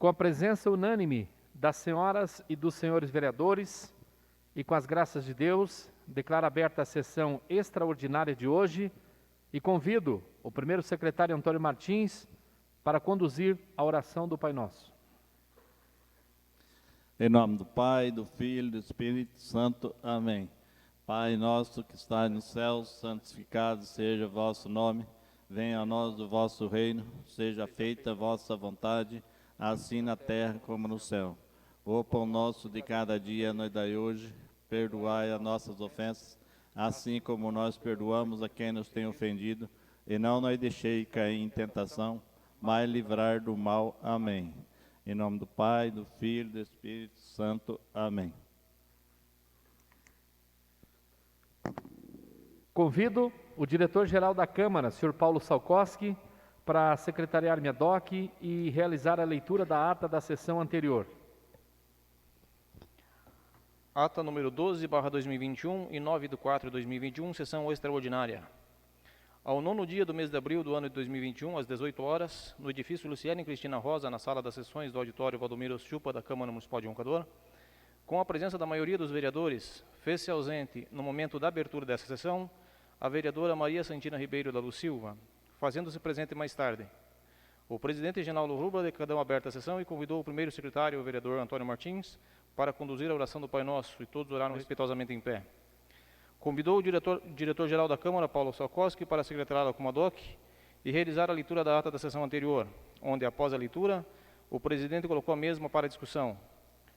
Com a presença unânime das senhoras e dos senhores vereadores e com as graças de Deus, declaro aberta a sessão extraordinária de hoje e convido o primeiro secretário Antônio Martins para conduzir a oração do Pai Nosso. Em nome do Pai, do Filho e do Espírito Santo. Amém. Pai nosso que estás nos céus, santificado seja o vosso nome. Venha a nós o vosso reino, seja feita a vossa vontade, assim na terra como no céu. O pão nosso de cada dia nos dai hoje, perdoai as nossas ofensas, assim como nós perdoamos a quem nos tem ofendido, e não nos deixei cair em tentação, mas livrar do mal. Amém. Em nome do Pai, do Filho e do Espírito Santo. Amém. Convido o diretor-geral da Câmara, Sr. Paulo Salkowski, para secretariar minha DOC e realizar a leitura da ata da sessão anterior. Ata número 12/2021 e 9/4/2021, sessão extraordinária. Ao 9º dia do mês de abril do ano de 2021, às 18 horas, no edifício Luciane Cristina Rosa, na sala das sessões do auditório Valdomiro Chupa da Câmara Municipal de Roncador, com a presença da maioria dos vereadores, fez-se ausente, no momento da abertura dessa sessão, a vereadora Maria Santina Ribeiro da Luz Silva, fazendo-se presente mais tarde. O presidente Genaldo Rubla declarou aberta a sessão e convidou o primeiro secretário, o vereador Antônio Martins, para conduzir a oração do Pai Nosso, e todos oraram respeitosamente em pé. Convidou o diretor-geral da Câmara, Paulo Salkowski, para secretariá-la com a DOC e realizar a leitura da ata da sessão anterior, onde, após a leitura, o presidente colocou a mesma para discussão.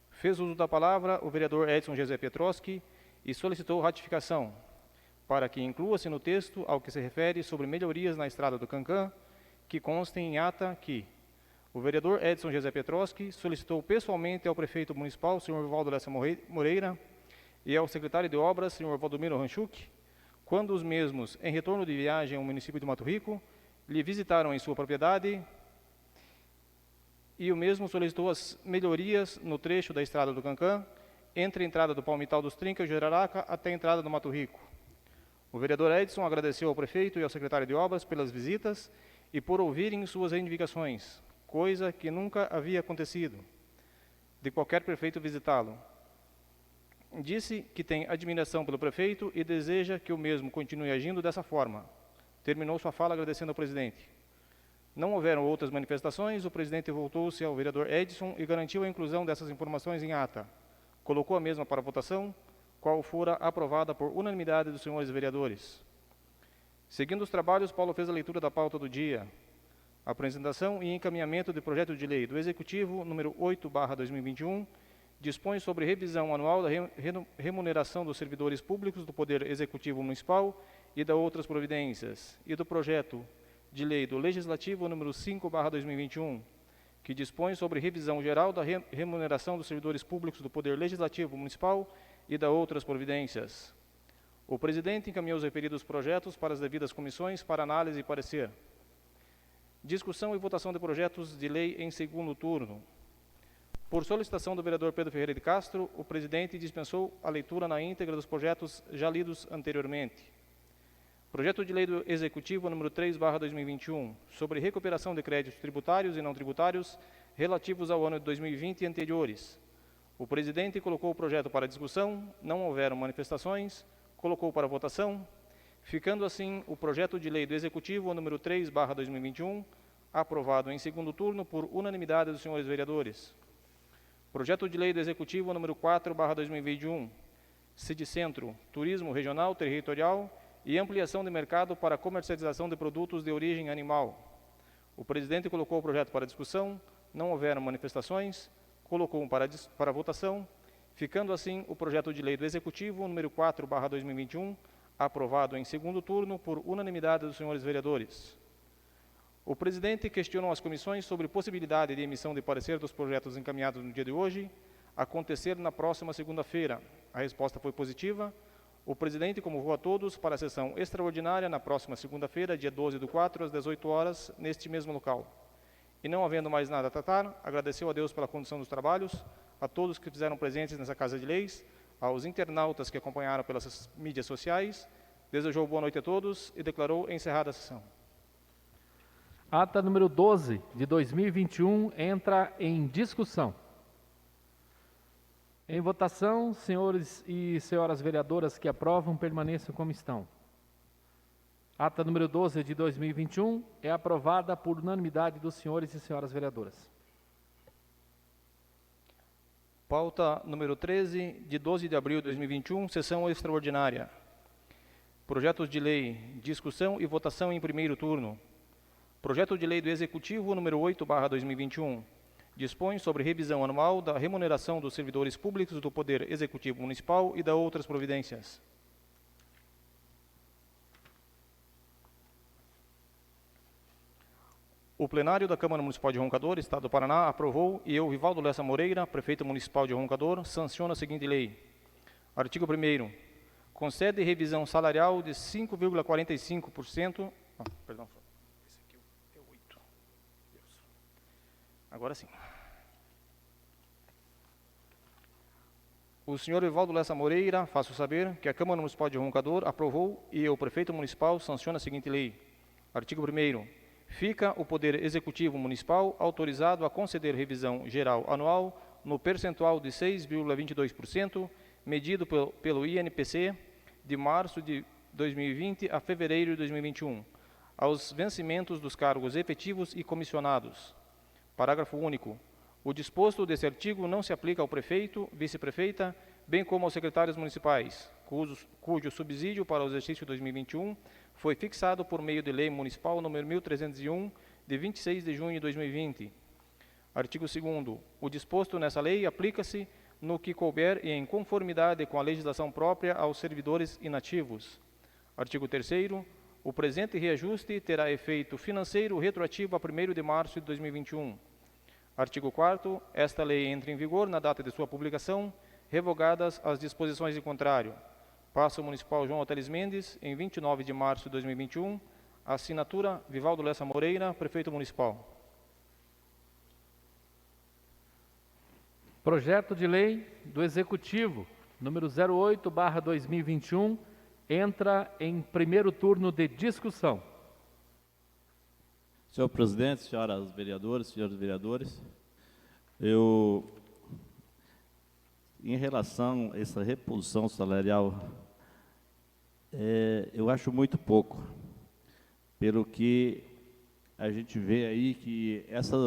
Fez uso da palavra o vereador Edson José Pietrowski e solicitou ratificação, para que inclua-se no texto ao que se refere sobre melhorias na estrada do Cancã, que constem em ata que o vereador Edson José Pietrowski solicitou pessoalmente ao prefeito municipal, Sr. Valdo Lessa Moreira, e ao secretário de Obras, Sr. Valdomiro Ranchuk, quando os mesmos, em retorno de viagem ao município de Mato Rico, lhe visitaram em sua propriedade e o mesmo solicitou as melhorias no trecho da estrada do Cancã, entre a entrada do Palmital dos Trincas e Jararaca até a entrada do Mato Rico. O vereador Edson agradeceu ao prefeito e ao secretário de Obras pelas visitas e por ouvirem suas reivindicações, coisa que nunca havia acontecido de qualquer prefeito visitá-lo. Disse que tem admiração pelo prefeito e deseja que o mesmo continue agindo dessa forma. Terminou sua fala agradecendo ao presidente. Não houveram outras manifestações, o presidente voltou-se ao vereador Edson e garantiu a inclusão dessas informações em ata. Colocou a mesma para votação, qual fora aprovada por unanimidade dos senhores vereadores. Seguindo os trabalhos, Paulo fez a leitura da pauta do dia. Apresentação e encaminhamento de projeto de lei do Executivo número 8/2021, dispõe sobre revisão anual da remuneração dos servidores públicos do Poder Executivo Municipal e da outras providências, e do projeto de lei do Legislativo número 5/2021, que dispõe sobre revisão geral da remuneração dos servidores públicos do Poder Legislativo Municipal e da outras providências. O presidente encaminhou os referidos projetos para as devidas comissões para análise e parecer. Discussão e votação de projetos de lei em segundo turno. Por solicitação do vereador Pedro Ferreira de Castro, o presidente dispensou a leitura na íntegra dos projetos já lidos anteriormente. Projeto de lei do Executivo número 3/2021, sobre recuperação de créditos tributários e não tributários relativos ao ano de 2020 e anteriores. O presidente colocou o projeto para discussão, não houveram manifestações, colocou para votação, ficando assim o projeto de lei do Executivo número 3/2021, aprovado em segundo turno por unanimidade dos senhores vereadores. Projeto de lei do Executivo número 4/2021, Cidicentro, Turismo Regional Territorial e ampliação de mercado para comercialização de produtos de origem animal. O presidente colocou o projeto para discussão, não houveram manifestações, colocou para votação, ficando assim o projeto de lei do Executivo número 4/2021, aprovado em segundo turno por unanimidade dos senhores vereadores. O presidente questionou as comissões sobre possibilidade de emissão de parecer dos projetos encaminhados no dia de hoje, acontecer na próxima segunda-feira. A resposta foi positiva. O presidente convocou a todos para a sessão extraordinária na próxima segunda-feira, dia 12/4, às 18 horas, neste mesmo local. E não havendo mais nada a tratar, agradeceu a Deus pela condução dos trabalhos, a todos que fizeram presentes nessa Casa de Leis, aos internautas que acompanharam pelas mídias sociais, desejou boa noite a todos e declarou encerrada a sessão. Ata número 12 de 2021 entra em discussão. Em votação, senhores e senhoras vereadoras que aprovam, permaneçam como estão. Ata número 12 de 2021 é aprovada por unanimidade dos senhores e senhoras vereadoras. Pauta número 13, de 12 de abril de 2021, sessão extraordinária. Projetos de lei, discussão e votação em primeiro turno. Projeto de lei do Executivo número 8/2021. Dispõe sobre revisão anual da remuneração dos servidores públicos do Poder Executivo Municipal e da outras providências. O plenário da Câmara Municipal de Roncador, Estado do Paraná, aprovou e eu, Rivaldo Lessa Moreira, prefeito municipal de Roncador, sanciono a seguinte lei. Artigo 1º. Concede revisão salarial de 5,45%. Perdão. Esse aqui é o 8. Deus. Agora sim. O senhor Rivaldo Lessa Moreira, faço saber que a Câmara Municipal de Roncador aprovou e eu, prefeito municipal, sanciono a seguinte lei. Artigo 1º. Fica o Poder Executivo Municipal autorizado a conceder revisão geral anual no percentual de 6,22%, medido pelo INPC, de março de 2020 a fevereiro de 2021, aos vencimentos dos cargos efetivos e comissionados. Parágrafo único. O disposto desse artigo não se aplica ao prefeito, vice-prefeita, bem como aos secretários municipais, cujo subsídio para o exercício 2021 foi fixado por meio de Lei Municipal nº 1301, de 26 de junho de 2020. Artigo 2º. O disposto nessa lei aplica-se no que couber e em conformidade com a legislação própria aos servidores inativos. Artigo 3º. O presente reajuste terá efeito financeiro retroativo a 1º de março de 2021. Artigo 4º. Esta lei entra em vigor na data de sua publicação, revogadas as disposições em contrário. Paço Municipal João Oteles Mendes, em 29 de março de 2021. Assinatura Rivaldo Lessa Moreira, Prefeito Municipal. Projeto de lei do Executivo, número 08/2021, entra em primeiro turno de discussão. Senhor presidente, senhoras vereadoras, senhores vereadores, em relação a essa reposição salarial, eu acho muito pouco, pelo que a gente vê aí que essa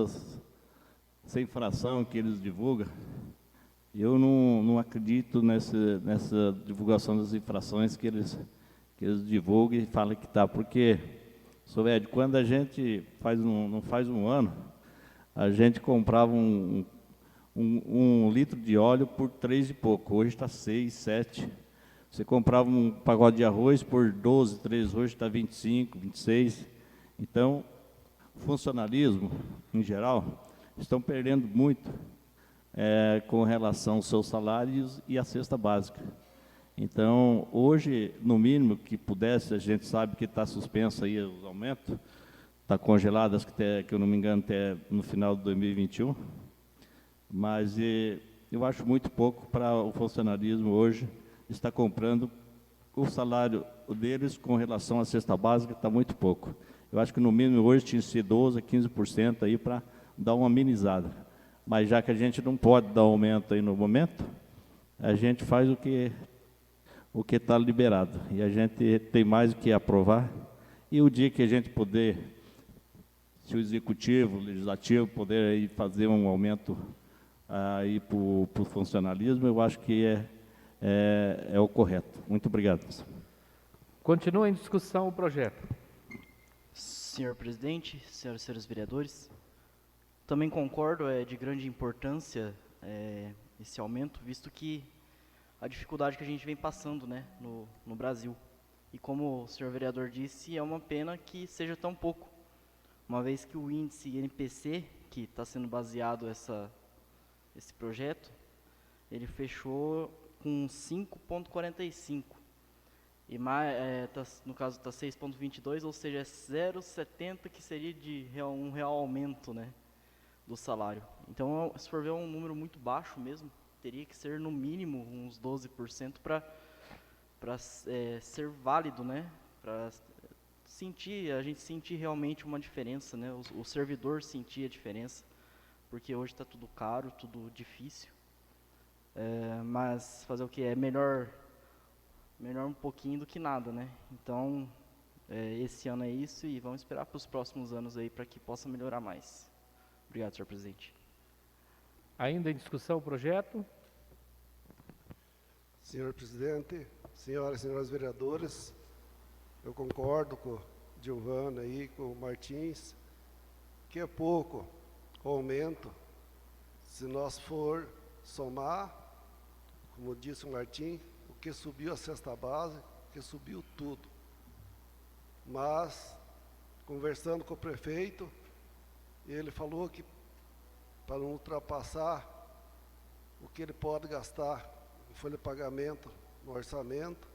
infração que eles divulgam, eu não acredito nessa divulgação das infrações que eles divulgam e falam que está, porque, senhor Ed, quando a gente não faz um ano, a gente comprava um litro de óleo por 3 e pouco, hoje está 6, 7. Você comprava um pacote de arroz por 12, 13, hoje está 25, 26. Então, o funcionalismo, em geral, estão perdendo muito com relação aos seus salários e à cesta básica. Então, hoje, no mínimo que pudesse, a gente sabe que está suspenso aí os aumentos, está congelado, acho que eu não me engano, até no final de 2021, mas eu acho muito pouco para o funcionalismo hoje estar comprando o salário deles com relação à cesta básica, está muito pouco. Eu acho que no mínimo hoje tinha que ser 12% a 15% aí para dar uma amenizada. Mas já que a gente não pode dar aumento aí no momento, a gente faz o que está liberado. E a gente tem mais o que aprovar. E o dia que a gente puder, se o executivo, o legislativo puder aí fazer um aumento aí para o funcionalismo, eu acho que é o correto. Muito obrigado. Continua em discussão o projeto. Senhor presidente, senhoras e senhores vereadores, também concordo, é de grande importância esse aumento, visto que a dificuldade que a gente vem passando, né, no Brasil. E como o senhor vereador disse, é uma pena que seja tão pouco, uma vez que o índice INPC, que está sendo baseado esse projeto, ele fechou com 5,45. E no caso está 6,22, ou seja, é 0,70 que seria um real aumento, né, do salário. Então, se for ver, é um número muito baixo mesmo, teria que ser no mínimo uns 12% para ser válido, né, para a gente sentir realmente uma diferença, né? O servidor sentir a diferença, porque hoje está tudo caro, tudo difícil. Mas fazer o que? É melhor um pouquinho do que nada, né? Então, esse ano é isso e vamos esperar para os próximos anos aí para que possa melhorar mais. Obrigado, senhor presidente. Ainda em discussão o projeto? Senhor presidente, senhoras e senhores vereadores, eu concordo com o Giovanna aí, com o Martins, que é pouco o aumento. Se nós for somar, como disse o Martins, o que subiu a cesta base, o que subiu tudo. Mas, conversando com o prefeito, ele falou que para não ultrapassar o que ele pode gastar em folha de pagamento no orçamento,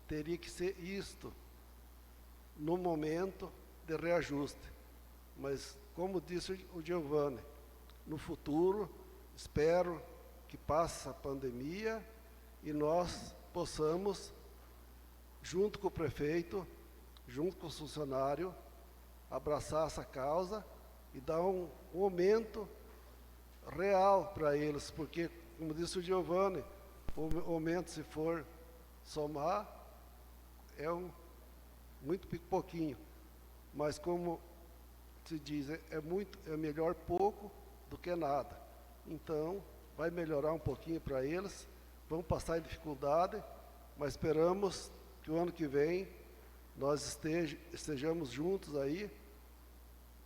teria que ser isto no momento de reajuste. Mas, como disse o Giovanni, no futuro, espero que passe a pandemia e nós possamos, junto com o prefeito, junto com o funcionário, abraçar essa causa e dar um aumento real para eles, porque, como disse o Giovanni, o aumento, se for somar, é muito pouquinho, mas como se diz, é melhor pouco do que nada. Então, vai melhorar um pouquinho para eles, vão passar em dificuldade, mas esperamos que o ano que vem nós estejamos juntos aí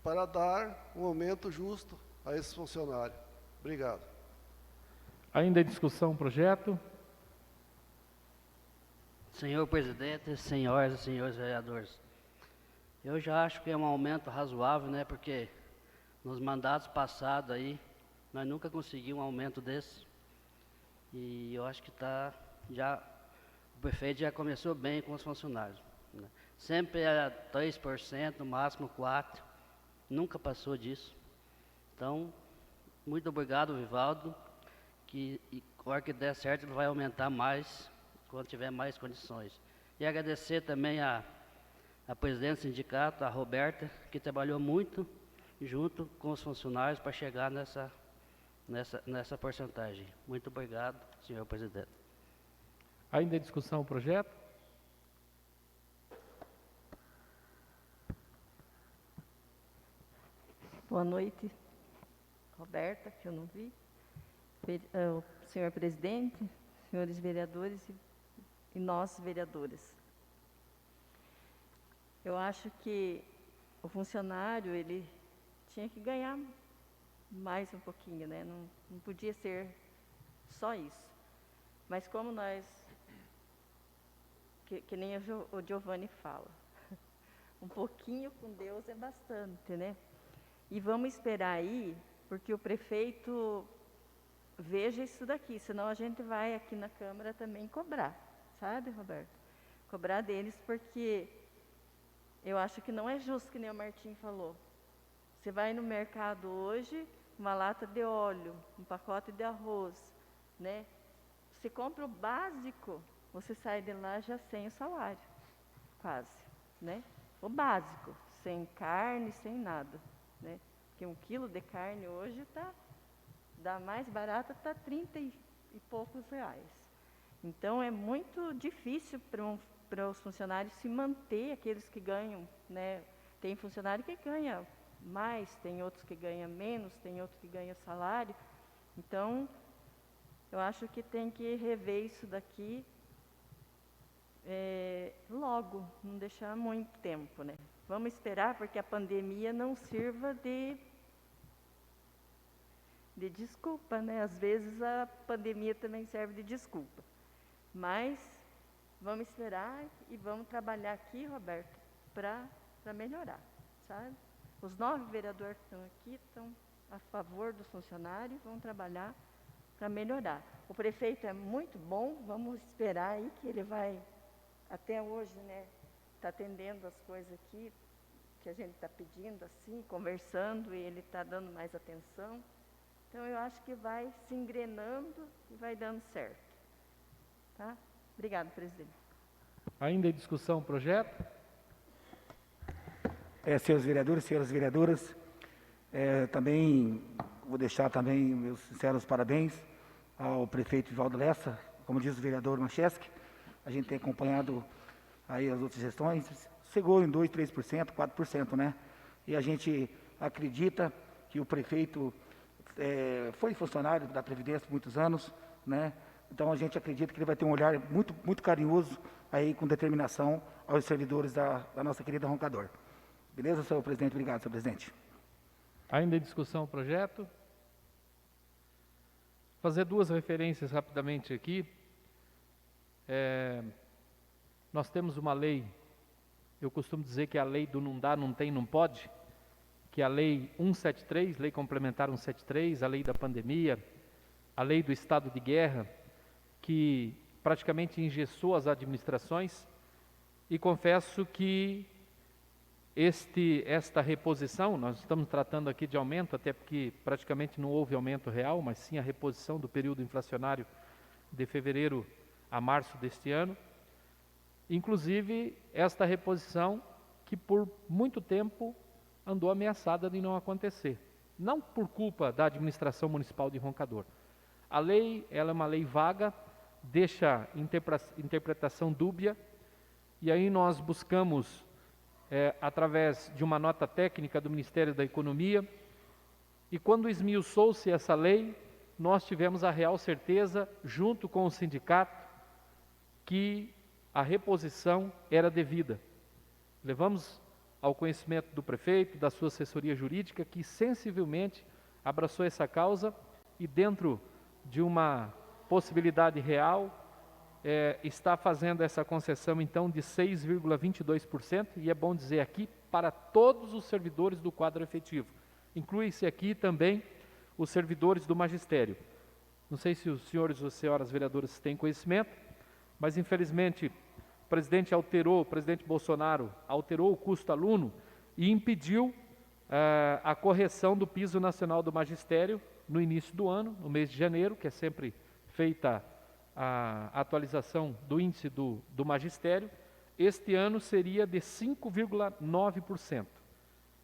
para dar um aumento justo a esses funcionários. Obrigado. Ainda em discussão o projeto? Senhor presidente, senhoras e senhores vereadores, eu já acho que é um aumento razoável, né? Porque nos mandatos passados aí, nós nunca conseguimos um aumento desse. E eu acho que o prefeito já começou bem com os funcionários, né? Sempre era 3%, no máximo 4%, nunca passou disso. Então, muito obrigado, Vivaldo, que a hora que der certo ele vai aumentar mais, quando tiver mais condições. E agradecer também a presidente do sindicato, a Roberta, que trabalhou muito junto com os funcionários para chegar nessa porcentagem. Muito obrigado, senhor presidente. Ainda em discussão o projeto? Boa noite, Roberta, que eu não vi. O senhor presidente, senhores vereadores e nós, vereadores. Eu acho que o funcionário, ele tinha que ganhar mais um pouquinho, né? Não podia ser só isso. Mas como nós, que nem o Giovanni fala, um pouquinho com Deus é bastante, né? E vamos esperar aí, porque o prefeito veja isso daqui, senão a gente vai aqui na Câmara também cobrar, sabe, Roberto? Cobrar deles, porque eu acho que não é justo, que nem o Martim falou. Você vai no mercado hoje, uma lata de óleo, um pacote de arroz, né? Você compra o básico, você sai de lá já sem o salário, quase, né? O básico, sem carne, sem nada, né? Porque 1 quilo de carne hoje da mais barata está 30 e poucos reais. Então é muito difícil para os funcionários se manter, aqueles que ganham, né? Tem funcionário que ganha mais, tem outros que ganham menos, tem outros que ganham salário. Então, eu acho que tem que rever isso daqui logo, não deixar muito tempo, né? Vamos esperar porque a pandemia não sirva de desculpa, né? Às vezes a pandemia também serve de desculpa. Mas vamos esperar e vamos trabalhar aqui, Roberto, para melhorar, sabe? Os 9 vereadores que estão aqui estão a favor dos funcionários, vão trabalhar para melhorar. O prefeito é muito bom, vamos esperar aí que ele vai, até hoje, né, está atendendo as coisas aqui que a gente está pedindo, assim, conversando, e ele está dando mais atenção. Então, eu acho que vai se engrenando e vai dando certo. Tá? Obrigado, presidente. Ainda em discussão o projeto? senhores vereadores, senhoras vereadoras, também vou deixar também meus sinceros parabéns ao prefeito Vivaldo Lessa, como diz o vereador Mancheski, a gente tem acompanhado aí as outras gestões, chegou em 2%, 3%, 4%, né? E a gente acredita que o prefeito foi funcionário da Previdência por muitos anos, né? Então a gente acredita que ele vai ter um olhar muito, muito carinhoso aí com determinação aos servidores da nossa querida Roncador. Beleza, senhor presidente? Obrigado, senhor presidente. Ainda em discussão o projeto? Fazer duas referências rapidamente aqui. Nós temos uma lei, eu costumo dizer que é a lei do não dá, não tem, não pode, que é a lei 173, lei complementar 173, a lei da pandemia, a lei do estado de guerra, que praticamente engessou as administrações, e confesso que esta reposição, nós estamos tratando aqui de aumento, até porque praticamente não houve aumento real, mas sim a reposição do período inflacionário de fevereiro a março deste ano. Inclusive, esta reposição que por muito tempo andou ameaçada de não acontecer. Não por culpa da administração municipal de Roncador. A lei, ela é uma lei vaga, deixa interpretação dúbia, e aí nós buscamos, através de uma nota técnica do Ministério da Economia, e quando esmiuçou-se essa lei, nós tivemos a real certeza, junto com o sindicato, que a reposição era devida. Levamos ao conhecimento do prefeito, da sua assessoria jurídica, que sensivelmente abraçou essa causa e dentro de uma possibilidade real, está fazendo essa concessão então de 6,22%, e é bom dizer aqui, para todos os servidores do quadro efetivo. Inclui-se aqui também os servidores do magistério. Não sei se os senhores ou senhoras vereadoras têm conhecimento, mas infelizmente o presidente Bolsonaro alterou o custo aluno e impediu a correção do piso nacional do magistério no início do ano, no mês de janeiro, que é sempre feita a atualização do índice do magistério. Este ano seria de 5,9%.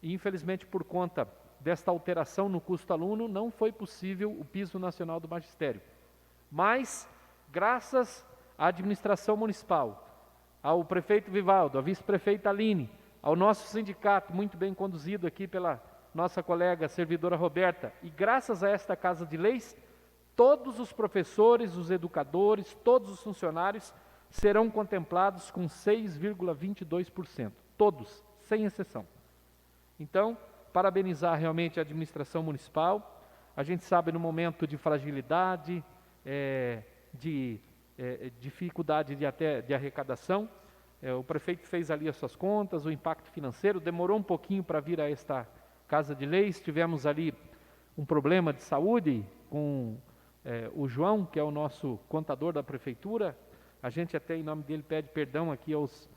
E infelizmente por conta desta alteração no custo aluno, não foi possível o piso nacional do magistério. Mas, graças à administração municipal, ao prefeito Vivaldo, à vice-prefeita Aline, ao nosso sindicato, muito bem conduzido aqui pela nossa colega servidora Roberta, e graças a esta Casa de Leis, todos os professores, os educadores, todos os funcionários serão contemplados com 6,22%. Todos, sem exceção. Então, parabenizar realmente a administração municipal. A gente sabe no momento de fragilidade, de dificuldade de arrecadação, o prefeito fez ali as suas contas, o impacto financeiro, demorou um pouquinho para vir a esta Casa de Leis, tivemos ali um problema de saúde com o João, que é o nosso contador da prefeitura. A gente até em nome dele pede perdão aqui aos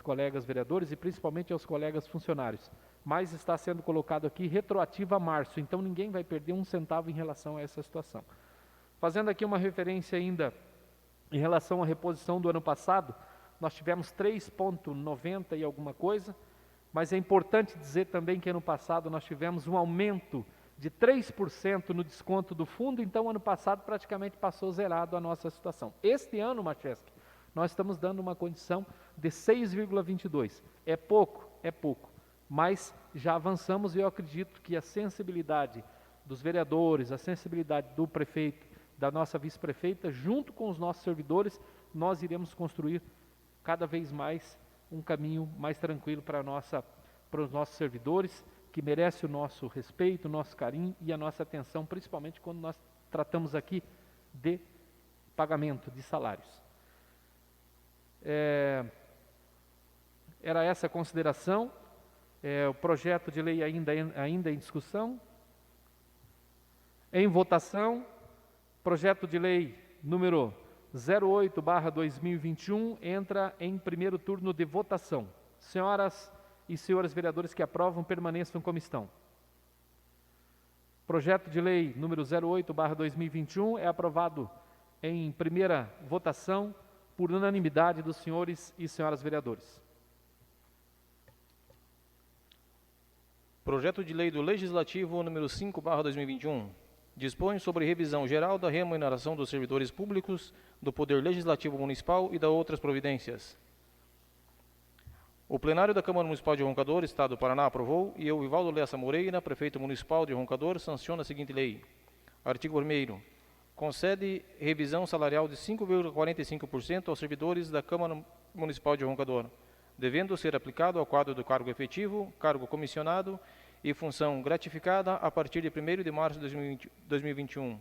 colegas vereadores e principalmente aos colegas funcionários, mas está sendo colocado aqui retroativo a março, então ninguém vai perder um centavo em relação a essa situação. Fazendo aqui uma referência ainda em relação à reposição do ano passado, nós tivemos 3,90 e alguma coisa, mas é importante dizer também que ano passado nós tivemos um aumento de 3% no desconto do fundo, então ano passado praticamente passou zerado a nossa situação. Este ano, Macheski, nós estamos dando uma condição de 6,22. É pouco, mas já avançamos e eu acredito que a sensibilidade dos vereadores, a sensibilidade do prefeito, da nossa vice-prefeita, junto com os nossos servidores, nós iremos construir cada vez mais um caminho mais tranquilo para os nossos servidores, que merece o nosso respeito, o nosso carinho e a nossa atenção, principalmente quando nós tratamos aqui de pagamento de salários. Era essa a consideração. O projeto de lei ainda em discussão. Em votação, projeto de lei número 08/2021 entra em primeiro turno de votação. Senhoras e senhores vereadores que aprovam, permaneçam como estão. Projeto de lei número 08/2021 é aprovado em primeira votação por unanimidade dos senhores e senhoras vereadores. Projeto de Lei do Legislativo número 5/2021. Dispõe sobre revisão geral da remuneração dos servidores públicos do Poder Legislativo Municipal e da outras providências. O plenário da Câmara Municipal de Roncador, Estado do Paraná, aprovou e eu, Ivaldo Lessa Moreira, prefeito municipal de Roncador, sanciono a seguinte lei. Artigo 1º. Concede revisão salarial de 5,45% aos servidores da Câmara Municipal de Roncador, devendo ser aplicado ao quadro do cargo efetivo, cargo comissionado e função gratificada a partir de 1º de março de 2021.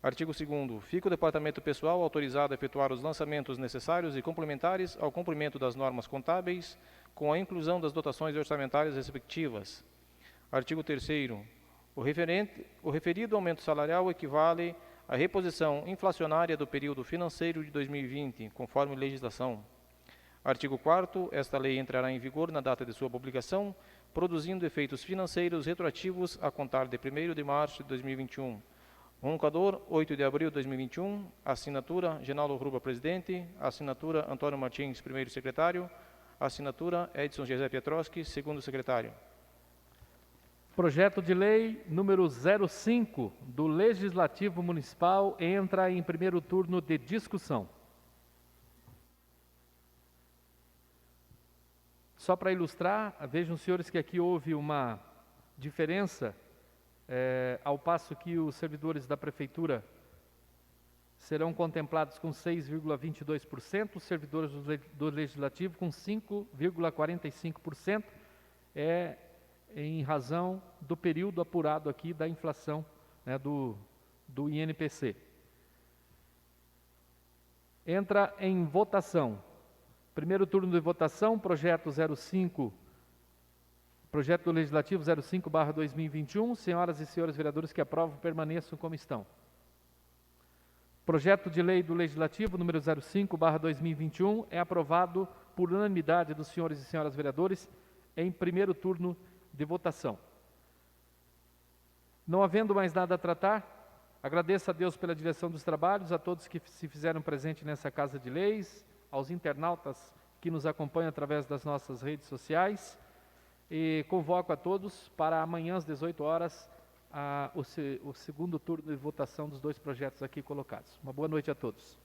Artigo 2º. Fica o Departamento Pessoal autorizado a efetuar os lançamentos necessários e complementares ao cumprimento das normas contábeis, com a inclusão das dotações orçamentárias respectivas. Artigo 3º. O referido aumento salarial equivale à reposição inflacionária do período financeiro de 2020, conforme legislação. Artigo 4º. Esta lei entrará em vigor na data de sua publicação, produzindo efeitos financeiros retroativos a contar de 1º de março de 2021. Roncador, 8 de abril de 2021, assinatura Genaldo Ruba, presidente, assinatura Antônio Martins, primeiro secretário, assinatura Edson José Pietroski, segundo secretário. Projeto de lei número 05 do Legislativo Municipal entra em primeiro turno de discussão. Só para ilustrar, vejam, senhores, que aqui houve uma diferença, ao passo que os servidores da Prefeitura serão contemplados com 6,22%, os servidores do Legislativo com 5,45%, em razão do período apurado aqui da inflação, né, do INPC. Entra em votação. Primeiro turno de votação, projeto do Legislativo 05/2021. Senhoras e senhores vereadores que aprovam, permaneçam como estão. Projeto de lei do Legislativo número 05/2021 é aprovado por unanimidade dos senhores e senhoras vereadores em primeiro turno de votação. Não havendo mais nada a tratar, agradeço a Deus pela direção dos trabalhos, a todos que se fizeram presente nessa Casa de Leis, aos internautas que nos acompanham através das nossas redes sociais, e convoco a todos para amanhã às 18 horas o segundo turno de votação dos dois projetos aqui colocados. Uma boa noite a todos.